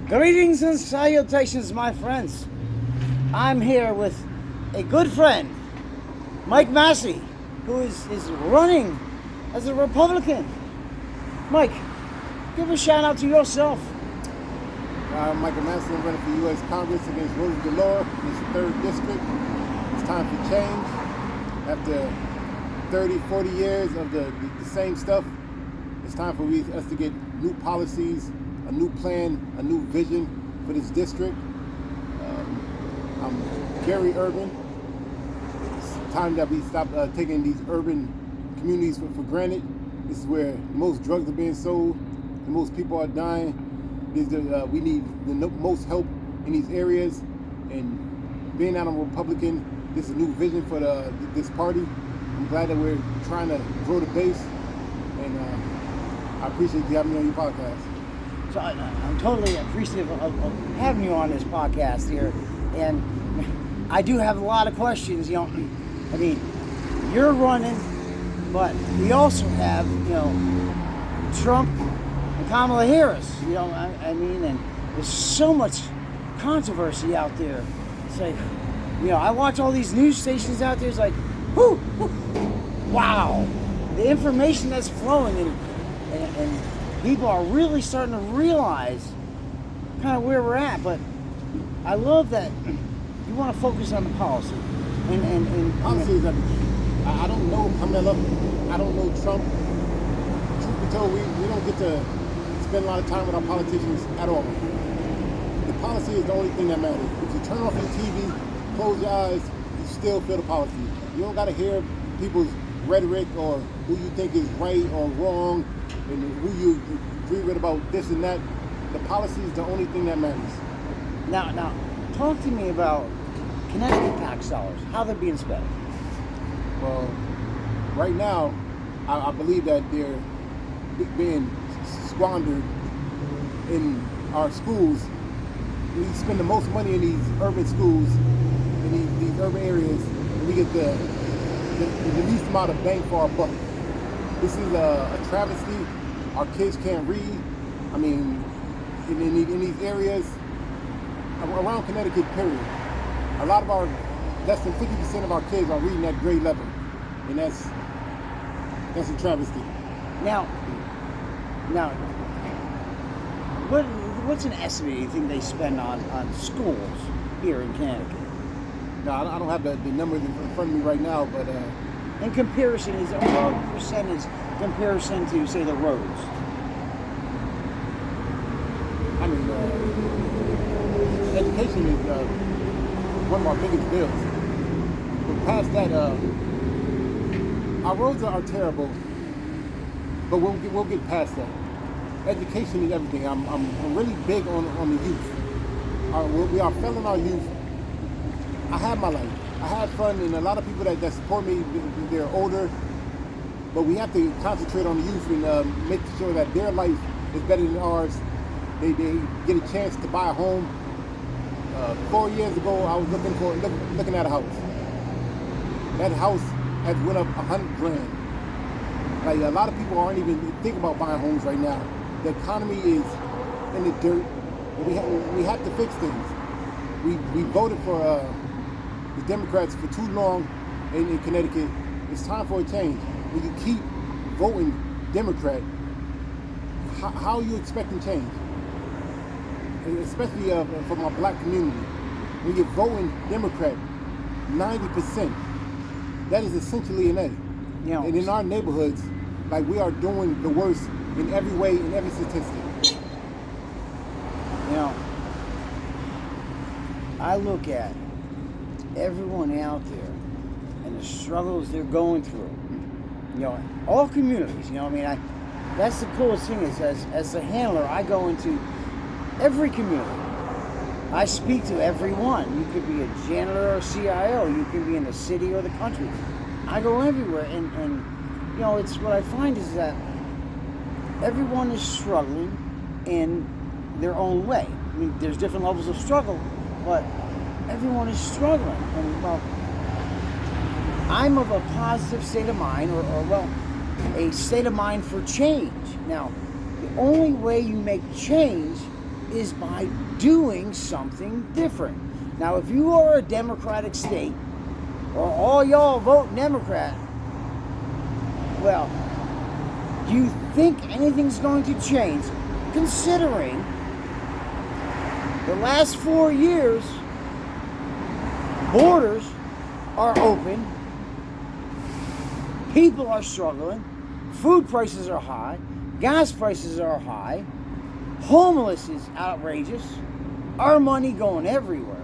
Greetings and salutations, my friends. I'm here with a good friend, Mike Massey, who is running as a Republican. Mike, give a shout out to yourself. Michael Massey, I'm running for U.S. Congress against Rose Delore. It's the 3rd District. It's time for change. After 30, 40 years of the same stuff, it's time for us to get new policies, a new plan, a new vision for this district. I'm very urban. It's time that we stop taking these urban communities for granted. This is where most drugs are being sold, the most people are dying. We need the most help in these areas, and being that I'm a Republican, this is a new vision for this party. I'm glad that we're trying to grow the base, and I appreciate you having me on your podcast. So I'm totally appreciative of having you on this podcast here, and I do have a lot of questions. I mean, you're running, but we also have, Trump and Kamala Harris. I mean, and there's so much controversy out there. It's like, I watch all these news stations out there. It's like, whoo, wow, the information that's flowing, and people are really starting to realize kind of where we're at. But I love that you want to focus on the policy. And policy is everything. I don't know Kamala. I don't know Trump. Truth be told, we don't get to spend a lot of time with our politicians at all. The policy is the only thing that matters. If you turn off your TV, close your eyes, you still feel the policy. You don't got to hear people's rhetoric or who you think is right or wrong and who you agree with about this and that. The policy is the only thing that matters. Now, talk to me about Connecticut tax dollars, how they're being spent. Well, right now, I believe that they're being squandered in our schools. We spend the most money in these urban schools, in these urban areas, and we get the least amount of bang for our buck. This is a travesty. Our kids can't read. I mean, in these areas around Connecticut, period, a lot of less than 50% of our kids are reading at grade level, and that's a travesty. Now, what's an estimate you think they spend on schools here in Connecticut? No, I don't have the numbers in front of me right now, but in comparison, is what percentage comparison to, say, the roads? I mean, education is one of our biggest bills. But past that, our roads are terrible, but we'll get past that. Education is everything. I'm really big on the youth. We are failing our youth. I had my life. I had fun, and a lot of people that support me, they're older, but we have to concentrate on the youth and make sure that their life is better than ours. They get a chance to buy a home. 4 years ago, I was looking at a house. That house has went up $100,000. Like, a lot of people aren't even thinking about buying homes right now. The economy is in the dirt. We have to fix things. We voted for the Democrats for too long in Connecticut. It's time for a change. When you keep voting Democrat, how are you expecting change? Especially from our black community. When you're voting Democrat, 90%, that is essentially an A. And in our neighborhoods, like, we are doing the worst in every way, in every statistic. I look at everyone out there and the struggles they're going through. All communities. That's the coolest thing is, as a handler, I go into every community. I speak to everyone. You could be a janitor or a CIO. You can be in the city or the country. I go everywhere, and it's what I find is that everyone is struggling in their own way. I mean, there's different levels of struggle, but everyone is struggling. And, I'm of a positive state of mind, or a state of mind for change. Now, the only way you make change is by doing something different. Now, if you are a Democratic state, or all y'all vote Democrat, well, do you think anything's going to change, considering the last 4 years, borders are open, people are struggling, food prices are high, gas prices are high, homeless is outrageous, our money going everywhere.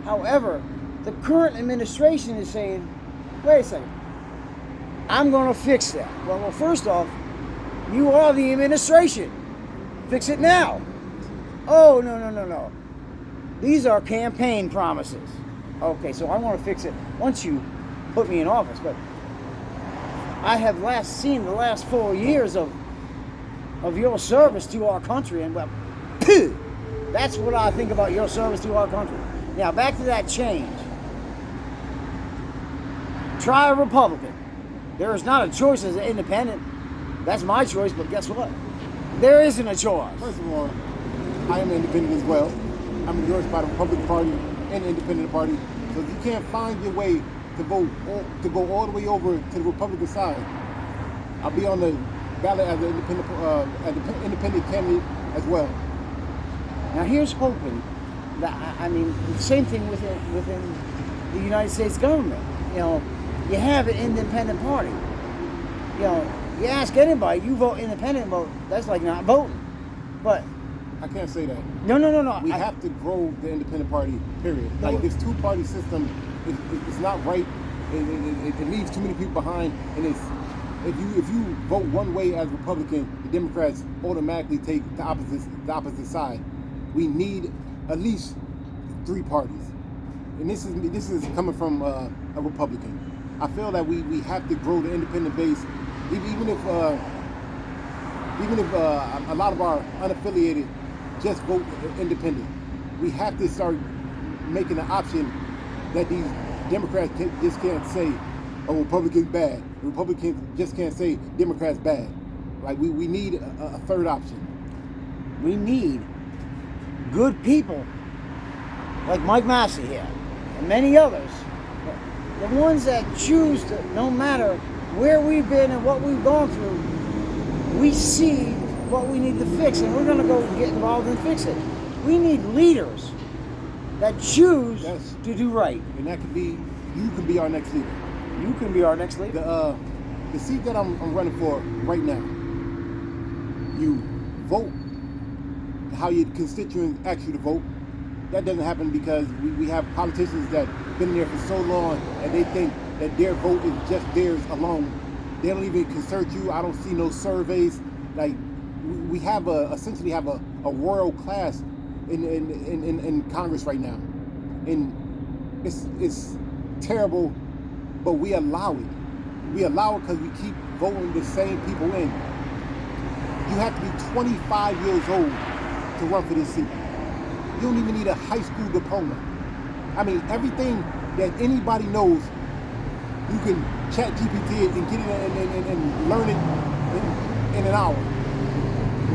However, the current administration is saying, wait a second, I'm going to fix that. Well, first off, you are the administration. Fix it now. Oh, no. These are campaign promises. Okay, so I want to fix it once you put me in office. But I have seen the last 4 years of your service to our country, and well, that's what I think about your service to our country. Now, back to that change. Try a Republican. There is not a choice as an independent. That's my choice, but guess what? There isn't a choice. First of all, I am independent as well. I'm endorsed by the Republican Party and the Independent Party. So if you can't find your way to vote, to go all the way over to the Republican side, I'll be on the ballot as an independent candidate as well. Now here's hoping that, I mean, the same thing within the United States government. You know, you have an independent party. You know, you ask anybody, you vote independent, vote, that's like not voting. But I can't say that. No. We have to grow the independent party, period. No. Like this two-party system is not right. It leaves too many people behind, and if you vote one way as Republican, the Democrats automatically take the opposite side. We need at least 3 parties, and this is coming from a Republican. I feel that we have to grow the independent base, even if a lot of our unaffiliated just vote independent. We have to start making an option that these Democrats just can't say, "Oh, Republicans bad." Republicans just can't say Democrats bad. Like we need a third option. We need good people like Mike Massey here and many others. The ones that choose to, no matter where we've been and what we've gone through, we see what we need to fix, and we're going to go get involved and fix it. We need leaders that choose to do right. And that could be, you can be our next leader. You can be our next leader. The seat that I'm running for right now, you vote how your constituents ask you to vote. That doesn't happen because we have politicians that been there for so long and they think that their vote is just theirs alone. They don't even consult you. I don't see no surveys. Like we have essentially have a royal class in Congress right now, and it's terrible, but we allow it. We allow it because we keep voting the same people in. You have to be 25 years old to run for this seat. You don't even need a high school diploma. I mean, everything that anybody knows, you can chat GPT it and get it and learn it in an hour.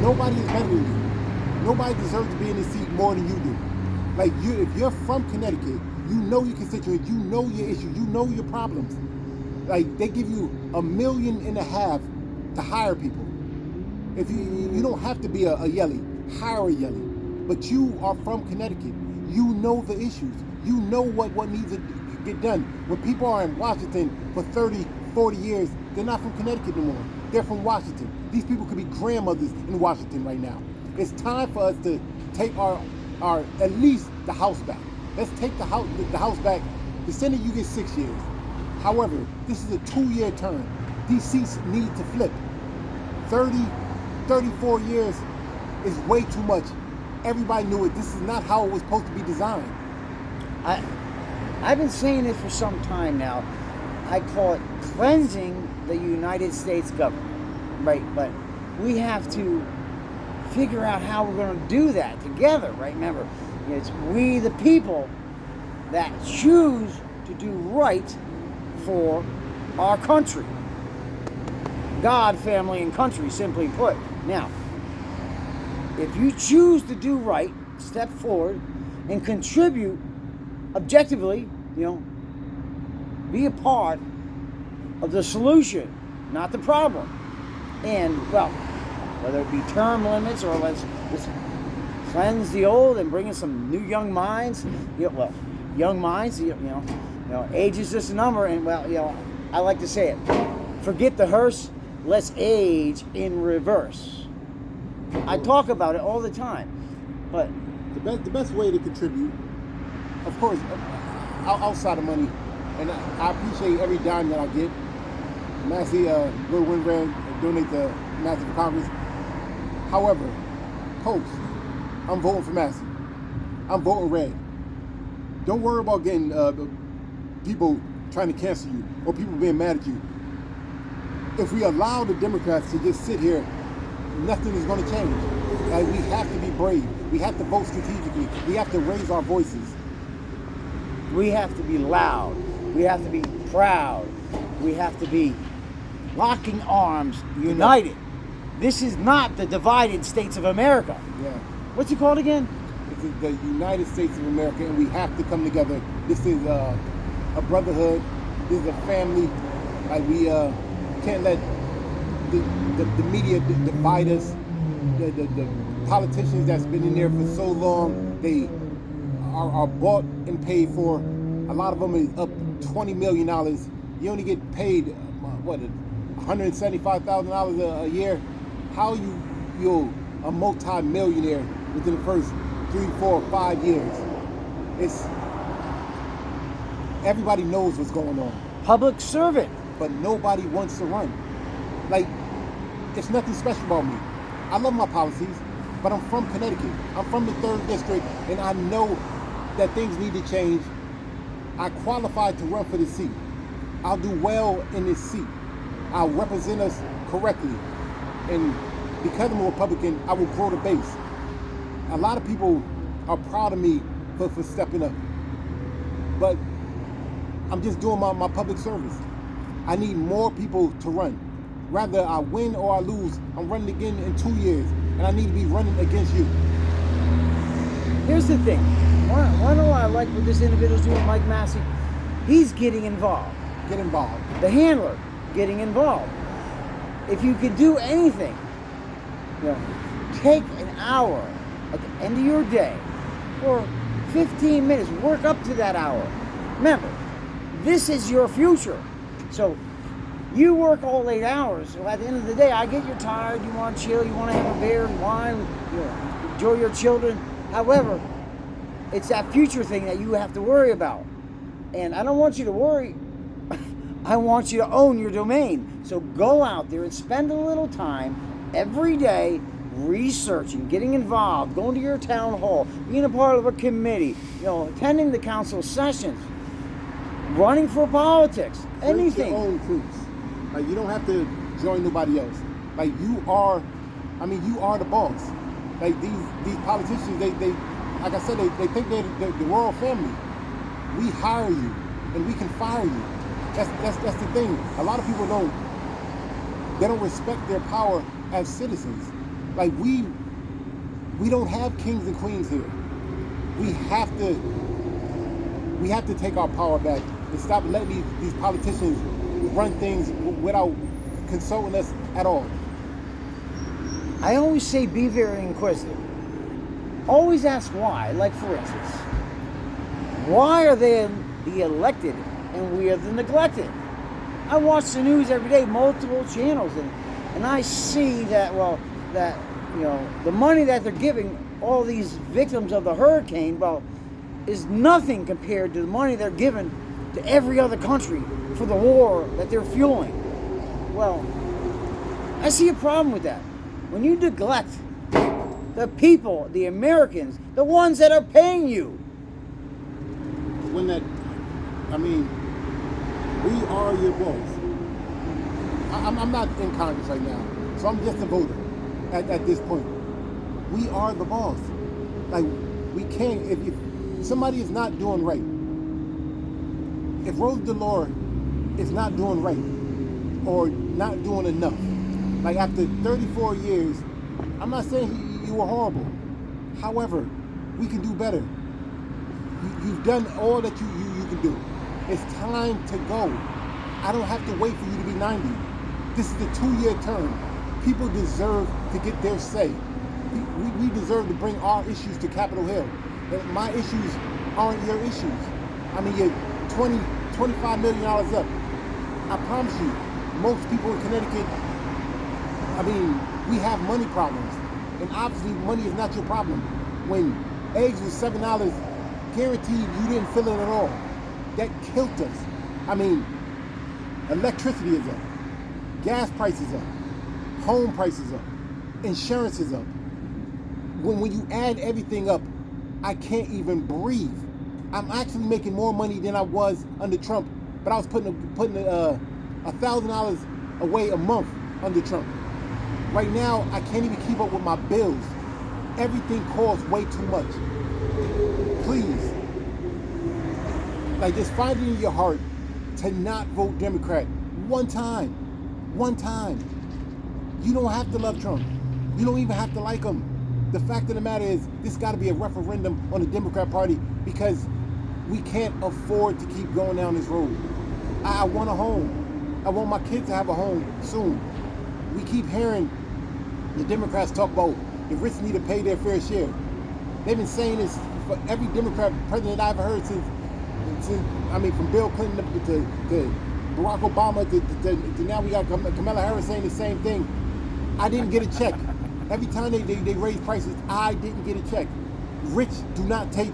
Nobody is better than you. Nobody deserves to be in this seat more than you do. Like if you're from Connecticut, you know your constituents, you know your issues, you know your problems. Like they give you $1.5 million to hire people. If you don't have to be a Yelly, hire a Yelly. But you are from Connecticut. You know the issues. You know what needs to get done. When people are in Washington for 30, 40 years, they're not from Connecticut anymore. They're from Washington. These people could be grandmothers in Washington right now. It's time for us to take our at least the House back. Let's take the House back. The Senate, you get 6 years. However, this is a 2-year term. These seats need to flip. 30, 34 years is way too much. Everybody knew it. This is not how it was supposed to be designed. I've been saying it for some time now. I call it cleansing the United States government, right? But we have to figure out how we're going to do that together, right? Remember, it's we the people that choose to do right for our country. God, family, and country, simply put. Now, if you choose to do right, step forward and contribute objectively, be a part of the solution, not the problem. And, well, whether it be term limits or let's cleanse the old and bring in some new young minds, young minds, age is just a number. And, I like to say it, forget the hearse, let's age in reverse. I talk about it all the time, but the best way to contribute, of course, outside of money, and I appreciate every dime that I get. Massey, go to WinRed, donate to Massey for Congress. However, post, I'm voting for Massey. I'm voting red. Don't worry about getting people trying to cancel you or people being mad at you. If we allow the Democrats to just sit here, nothing is going to change. We have to be brave. We have to vote strategically. We have to raise our voices. We have to be loud. We have to be proud. We have to be locking arms, united. This is not the divided States of America. Yeah. What's it called again? This is the United States of America, and we have to come together. This is a brotherhood. This is a family. We can't let the media divide us. The politicians that's been in there for so long, they are bought and paid for. A lot of them is up $20 million. You only get paid, $175,000 a year. How you're a multi-millionaire within the first 3, 4, 5 years? Everybody knows what's going on. Public servant. But nobody wants to run. It's nothing special about me. I love my policies, but I'm from Connecticut. I'm from the 3rd District, and I know that things need to change. I qualified to run for this seat. I'll do well in this seat. I'll represent us correctly. And because I'm a Republican, I will grow the base. A lot of people are proud of me for stepping up. But I'm just doing my public service. I need more people to run. Rather I win or I lose, I'm running again in 2 years, and I need to be running against you. Here's the thing. Why do I like what this individual's doing, Mike Massey? He's getting involved. Get involved. The handler getting involved. If you can do anything, take an hour at the end of your day or 15 minutes, work up to that hour. Remember, this is your future. So you work all 8 hours. So at the end of the day, I get you're tired, you want to chill, you want to have a beer and wine, enjoy your children. However, it's that future thing that you have to worry about. And I don't want you to worry. I want you to own your domain. So go out there and spend a little time every day researching, getting involved, going to your town hall, being a part of a committee, attending the council sessions, running for politics, anything. Your own troops. You don't have to join nobody else. You are the boss. These politicians, they like I said, they think they're the royal family. We hire you and we can fire you. That's the thing. A lot of people don't respect their power as citizens. We don't have kings and queens here. We have to take our power back and stop letting these politicians run things without consulting us at all. I always say be very inquisitive. Always ask why. Like, for instance, why are they the elected and we are the neglected? I watch the news every day, multiple channels, and I see that, the money that they're giving all these victims of the hurricane, is nothing compared to the money they're giving to every other country for the war that they're fueling. Well, I see a problem with that. When you neglect the people, the Americans, the ones that are paying you. We are your boss. I'm not in Congress right now, so I'm just a voter at this point. We are the boss. We can't, if somebody is not doing right, if Rose DeLore is not doing right or not doing enough, after 34 years, I'm not saying you were horrible. However, we can do better. You've done all that you can do. It's time to go. I don't have to wait for you to be 90. This is a 2-year term. People deserve to get their say. We deserve to bring our issues to Capitol Hill. And my issues aren't your issues. I mean, you're $25 million up. I promise you, most people in Connecticut, I mean, we have money problems. And obviously, money is not your problem. When eggs was $7, guaranteed you didn't feel it at all. That killed us. I mean, electricity is up. Gas prices up. Home prices up. Insurance is up. When you add everything up, I can't even breathe. I'm actually making more money than I was under Trump, but I was putting $1,000 away a month under Trump. Right now, I can't even keep up with my bills. Everything costs way too much. Please, like, just find it in your heart to not vote Democrat one time. One time. You don't have to love Trump. You don't even have to like him. The fact of the matter is, this got to be a referendum on the Democrat Party, because we can't afford to keep going down this road. I want a home. I want my kids to have a home soon. We keep hearing the Democrats talk about the rich need to pay their fair share. They've been saying this for every Democrat president I've heard since from Bill Clinton to Barack Obama to now we got Kamala Harris saying the same thing. I didn't get a check. Every time they raise prices, I didn't get a check. Rich do not take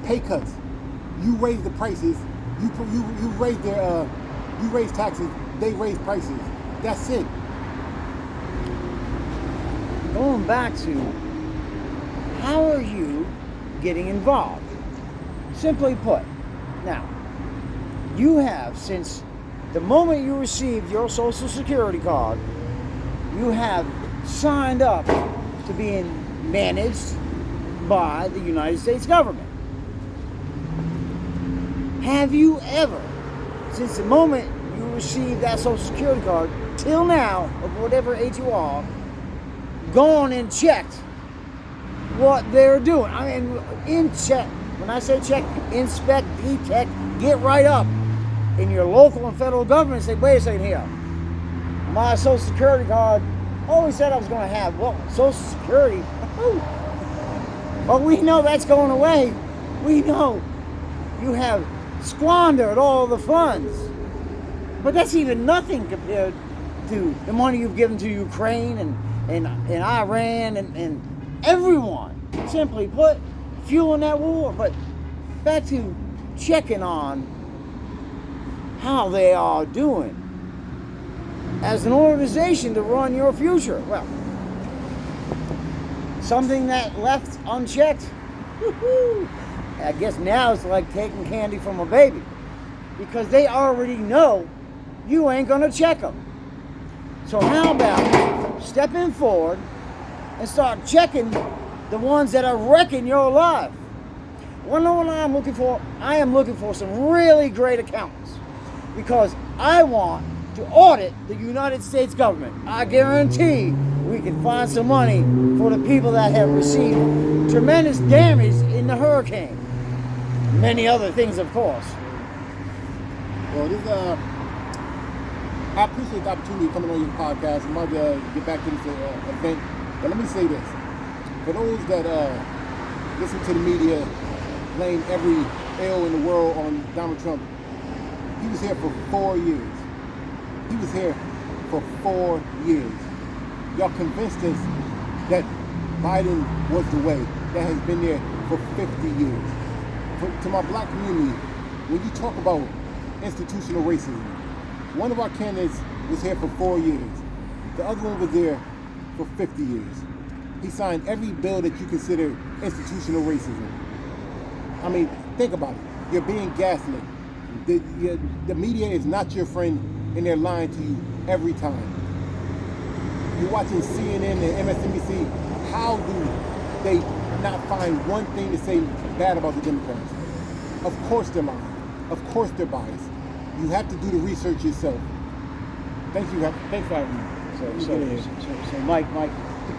pay cuts. You raise the prices. You raise taxes. They raise prices. That's it. Going back to, how are you getting involved? Simply put, now, you have, since the moment you received your Social Security card, you have signed up to being managed by the United States government. Have you ever, since the moment you received that Social Security card till now, of whatever age you are, gone and checked what they're doing? I mean, in check. When I say check, inspect, detect, get right up in your local and federal government and say, wait a second here, my Social Security card always said I was going to have, well, Social Security, but we know that's going away. We know you have squandered all the funds. But that's even nothing compared to the money you've given to Ukraine and Iran and everyone. Simply put, fueling that war. But back to checking on how they are doing as an organization to run your future. Well, something that left unchecked, I guess now it's like taking candy from a baby, because they already know you ain't gonna check them. So how about stepping forward and start checking the ones that are wrecking your life? Well, know what I'm looking for? I am looking for some really great accountants, because I want to audit the United States government. I guarantee we can find some money for the people that have received tremendous damage in the hurricane. Many other things, of course. Well, I appreciate the opportunity of coming on your podcast. I'm about to get back to this event. But let me say this. For those that listen to the media blame every ill in the world on Donald Trump, he was here for 4 years. He was here for 4 years. Y'all convinced us that Biden was the way. That has been there for 50 years. To my black community, when you talk about institutional racism, one of our candidates was here for 4 years. The other one was there for 50 years. He signed every bill that you consider institutional racism. I mean, think about it. You're being gaslit. The media is not your friend, and they're lying to you every time. You're watching CNN and MSNBC. How do they not find one thing to say bad about the Democrats? Of course they're lying. Of course they're biased. You have to do the research yourself. Thanks for having me. So Mike,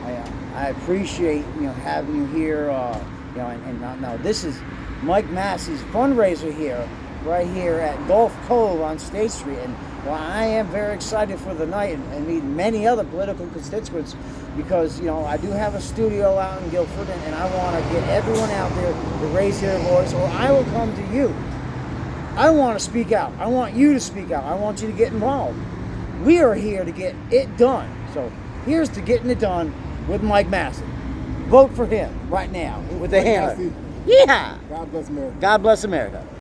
I appreciate having you here. And now this is Mike Massey's fundraiser here, right here at Gulf Cove on State Street, and I am very excited for the night and meet many other political constituents because I do have a studio out in Guilford, and I want to get everyone out there to raise their voice, or I will come to you. I want to speak out. I want you to speak out. I want you to get involved. We are here to get it done. So here's to getting it done with Mike Massey. Vote for him right now with the hammer. Yeah. God bless America. God bless America.